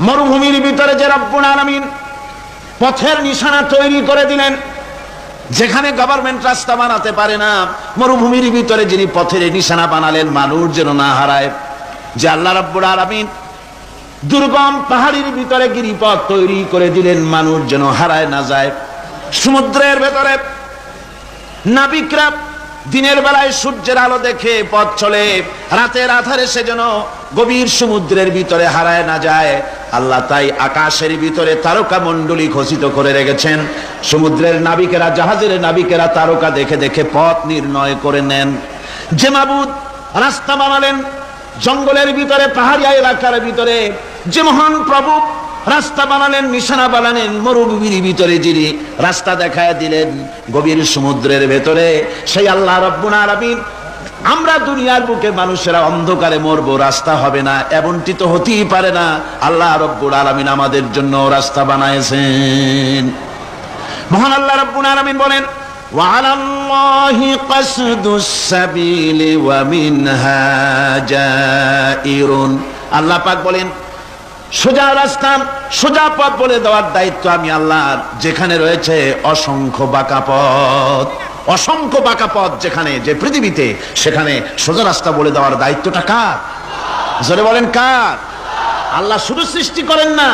মরুভূমির ভিতরে যে রব্বুল আলামিন পথের নিশানা তৈরি করে দিলেন, যেখানে গভর্নমেন্ট রাস্তা বানাতে পারে না, মরুভূমির ভিতরে যিনি পথের নিশানা বানালেন মানুষ যেন না হারায়, যে আল্লাহ রাব্বুল আলামিন দুর্গম পাহাড়ির ভিতরে গিরিপথ তৈরি করে দিলেন মানুষ যেন হারায় না যায়। সমুদ্রের ভেতরে নাবিকরা দিনের বেলায় সূর্যের আলো দেখে পথ চলে, রাতের আধারে সে যেন গভীর সমুদ্রের ভিতরে হারায় না যায়। আল্লাহ তাই আকাশের ভিতরে তারকা মণ্ডলী খচিত করে রেখেছেন। সমুদ্রের নাবিকেরা, জাহাজের নাবিকেরা তারকা দেখে দেখে পথ নির্ণয় করে নেন। যে মাবুদ রাস্তা বানালেন জঙ্গলের ভিতরে, পাহাড়িয়া এলাকার ভিতরে, যে মহান প্রভু রাস্তা বানালেন, নিশানা বানালেন মরুভূমির ভিতরে, যিনি রাস্তা দেখায় দিলেন গভীর সমুদ্রের ভেতরে, সেই আল্লাহ রাব্বুল আলামিন আমরা দুনিয়ার বুকে মানুষেরা অন্ধকারে মরবো, রাস্তা হবে না, এমনটি তো হতেই পারে না। আল্লাহ রাব্বুল আলামিন আমাদের জন্য রাস্তা বানাইছেন। মহান আল্লাহ রাব্বুল আলামিন বলেন, وعلى الله قصد السبيل ومنها جائر। আল্লাহ পাক বলেন সোজা রাস্তা, সোজা পথ বলে দেওয়ার দায়িত্ব আমি আল্লাহর। যেখানে রয়েছে অসংখ্য বাঁকা পথ, অসংখ্য বাঁকা পথ যেখানে, যে পৃথিবীতে, সেখানে সোজা রাস্তা বলে দেওয়ার দায়িত্বটা কার? জোরে বলেন কার? আল্লাহ শুধু সৃষ্টি করেন না,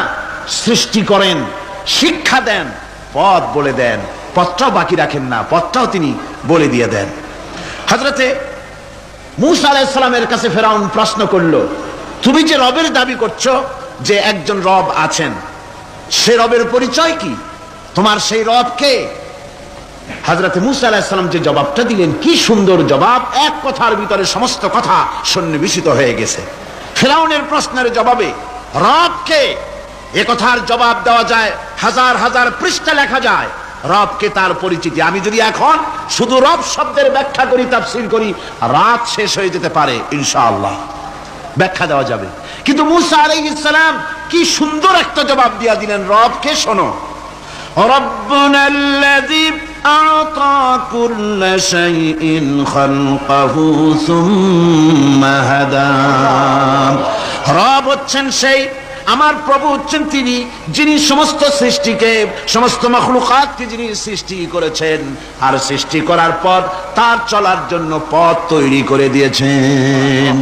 সৃষ্টি করেন, শিক্ষা দেন, পথ বলে দেন, পথটাও বাকি রাখেন না, পথটাও তিনি বলে দিয়ে দেন। হযরতে মূসা আলাইহিস সালামের কাছে ফেরাউন প্রশ্ন করলো, তুমি যে রবের দাবি করছো, যে একজন রব আছেন, সে রবের পরিচয় কি? তোমার সেই রব কে? হযরতে মূসা আলাইহিস সালাম যে জবাবটা দিলেন, কি সুন্দর জবাব! এক কথার ভিতরে সমস্ত কথা সন্নিবেশিত হয়ে গেছে। ফেরাউনের প্রশ্নের জবাবে রব কে, এ কথার জবাব দেওয়া যায়, হাজার হাজার পৃষ্ঠা লেখা যায় রবকে, তার পরিচিতি। আমি যদি এখন শুধু রব শব্দের ব্যাখ্যা করি, তাফসীর করি, রাত শেষ হয়ে যেতে পারে, ইনশাআল্লাহ ব্যাখ্যা দেওয়া যাবে। কিন্তু মূসা আলাইহিস সালাম কি সুন্দর একটা জবাব দিয়া দিলেন রবকে। শোনো, রব্বুনাল্লাযী আ'তা কুল্লা শাইইন খালকাহু সুম্মা হাদা। রব হচ্ছেন সেই, আমার প্রভু হচ্ছেন তিনি, যিনি সমস্ত সৃষ্টিকে, সমস্ত মাখলুকাতকে যিনি সৃষ্টি করেছেন, আর সৃষ্টি করার পর তার চলার জন্য পথ তৈরি করে দিয়েছেন।